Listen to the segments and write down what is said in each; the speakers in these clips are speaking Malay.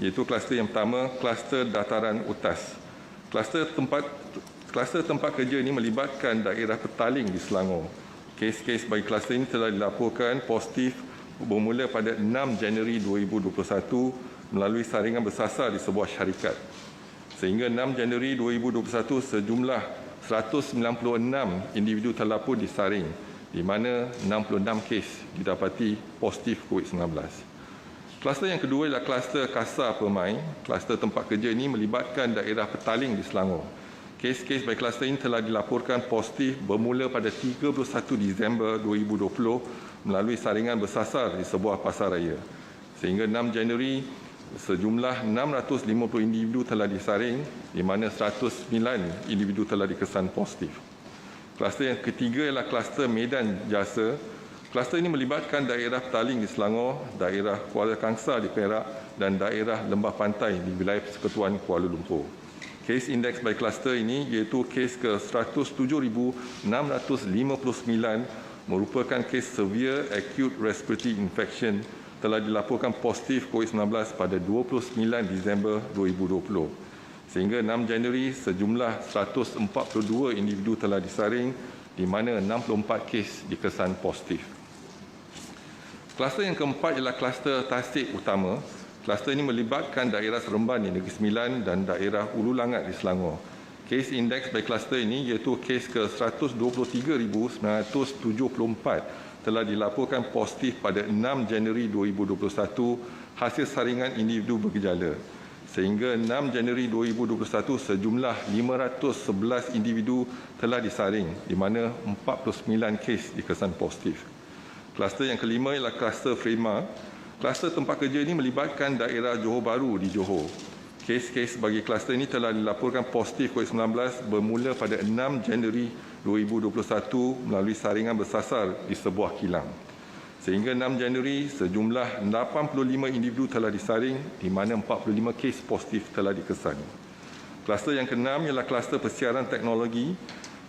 iaitu kluster yang pertama, kluster dataran utas. Kluster tempat kerja ini melibatkan daerah Petaling di Selangor. Kes-kes bagi kluster ini telah dilaporkan positif bermula pada 6 Januari 2021 melalui saringan bersasar di sebuah syarikat. Sehingga 6 Januari 2021 sejumlah 196 individu terlapor disaring, di mana 66 kes didapati positif COVID-19. Kluster yang kedua ialah kluster Kasar Permai. Kluster tempat kerja ini melibatkan daerah Petaling di Selangor. Kes-kes bagi kluster ini telah dilaporkan positif bermula pada 31 Disember 2020 melalui saringan bersasar di sebuah pasar raya. Sehingga 6 Januari, sejumlah 650 individu telah disaring, di mana 109 individu telah dikesan positif. Kluster yang ketiga ialah kluster Medan Jasa. Kluster ini melibatkan daerah Petaling di Selangor, daerah Kuala Kangsar di Perak dan daerah Lembah Pantai di wilayah Persekutuan Kuala Lumpur. Kes indeks bagi kluster ini iaitu kes ke 107,659 merupakan kes severe acute respiratory infection telah dilaporkan positif COVID-19 pada 29 Disember 2020. Sehingga 6 Januari sejumlah 142 individu telah disaring, di mana 64 kes dikesan positif. Kluster yang keempat ialah kluster Tasik Utama. Kluster ini melibatkan daerah Seremban di Negeri Sembilan dan daerah Ulu Langat di Selangor. Kes indeks bagi kluster ini iaitu kes ke 123,974 telah dilaporkan positif pada 6 Januari 2021 hasil saringan individu bergejala. Sehingga 6 Januari 2021 sejumlah 511 individu telah disaring, di mana 49 kes dikesan positif. Kluster yang kelima ialah kluster Frema. Kluster tempat kerja ini melibatkan daerah Johor Bahru di Johor. Kes-kes bagi kluster ini telah dilaporkan positif COVID-19 bermula pada 6 Januari 2021 melalui saringan bersasar di sebuah kilang. Sehingga 6 Januari, sejumlah 85 individu telah disaring, di mana 45 kes positif telah dikesan. Kluster yang keenam ialah kluster persiaran teknologi.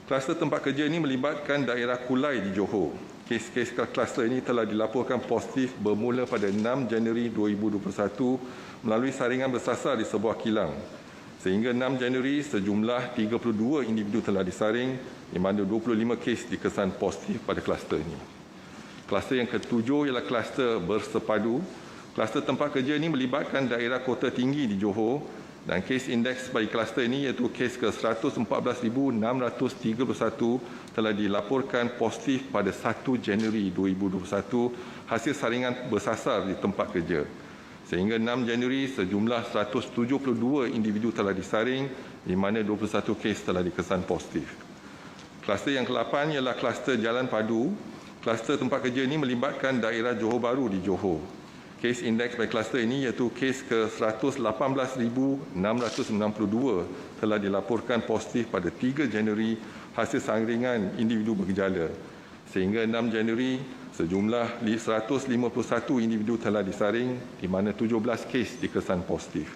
Kluster tempat kerja ini melibatkan daerah Kulai di Johor. Kes-kes kluster ini telah dilaporkan positif bermula pada 6 Januari 2021 melalui saringan bersasar di sebuah kilang. Sehingga 6 Januari, sejumlah 32 individu telah disaring, di mana 25 kes dikesan positif pada kluster ini. Kluster yang ketujuh ialah kluster Bersepadu. Kluster tempat kerja ini melibatkan daerah Kota Tinggi di Johor dan kes indeks bagi kluster ini iaitu kes ke 114,631 telah dilaporkan positif pada 1 Januari 2021 hasil saringan bersasar di tempat kerja. Sehingga 6 Januari, sejumlah 172 individu telah disaring, di mana 21 kes telah dikesan positif. Kluster yang ke-8 ialah kluster Jalan Padu. Kluster tempat kerja ini melibatkan daerah Johor Bahru di Johor. Kes indeks bagi kluster ini iaitu kes ke 118,692 telah dilaporkan positif pada 3 Januari hasil saringan individu bergejala. Sehingga 6 Januari, sejumlah 151 individu telah disaring, di mana 17 kes dikesan positif.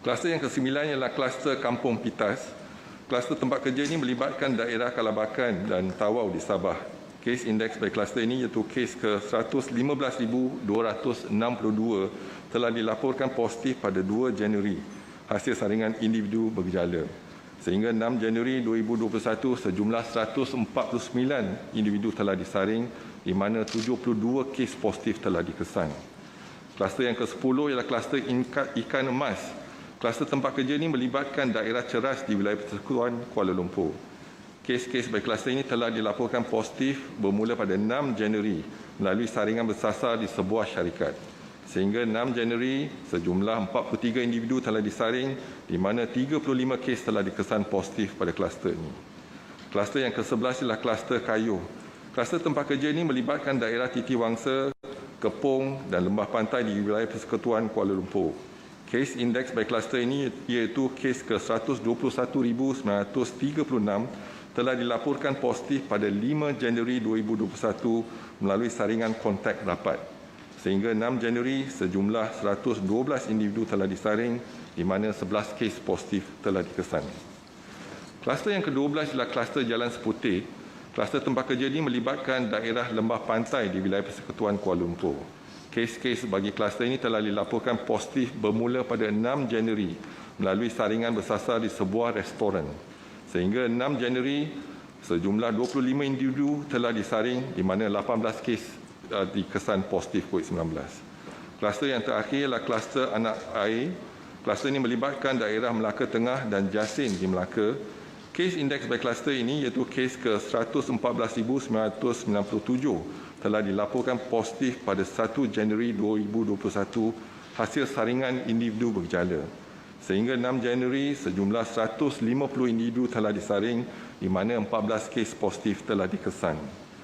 Kluster yang ke-9 ialah kluster Kampung Pitas. Kluster tempat kerja ini melibatkan daerah Kalabakan dan Tawau di Sabah. Kes indeks bagi kluster ini iaitu kes ke 115,262 telah dilaporkan positif pada 2 Januari hasil saringan individu bergejala. Sehingga 6 Januari 2021 sejumlah 149 individu telah disaring, di mana 72 kes positif telah dikesan. Kluster yang ke-10 ialah kluster ikan emas. Kluster tempat kerja ini melibatkan daerah Ceras di wilayah Persekutuan Kuala Lumpur. Kes-kes bagi kluster ini telah dilaporkan positif bermula pada 6 Januari melalui saringan bersasar di sebuah syarikat. Sehingga 6 Januari, sejumlah 43 individu telah disaring, di mana 35 kes telah dikesan positif pada kluster ini. Kluster yang ke-11 ialah kluster Kayuh. Kluster tempat kerja ini melibatkan daerah Titiwangsa, Kepong dan Lembah Pantai di wilayah Persekutuan Kuala Lumpur. Kes indeks bagi kluster ini iaitu kes ke 121,936 telah dilaporkan positif pada 5 Januari 2021 melalui saringan kontak rapat. Sehingga 6 Januari, sejumlah 112 individu telah disaring, di mana 11 kes positif telah dikesan. Kluster yang ke-12 ialah kluster Jalan Seputih. Kluster tempat kerja ini melibatkan daerah Lembah Pantai di wilayah Persekutuan Kuala Lumpur. Kes-kes bagi kluster ini telah dilaporkan positif bermula pada 6 Januari melalui saringan bersasar di sebuah restoran. Sehingga 6 Januari, sejumlah 25 individu telah disaring di mana 18 kes dikesan positif COVID-19. Kluster yang terakhir ialah kluster anak air. Kluster ini melibatkan daerah Melaka Tengah dan Jasin di Melaka. Kes indeks by kluster ini iaitu kes ke 114,997 telah dilaporkan positif pada 1 Januari 2021 hasil saringan individu bergejala. Sehingga 6 Januari, sejumlah 150 individu telah disaring di mana 14 kes positif telah dikesan.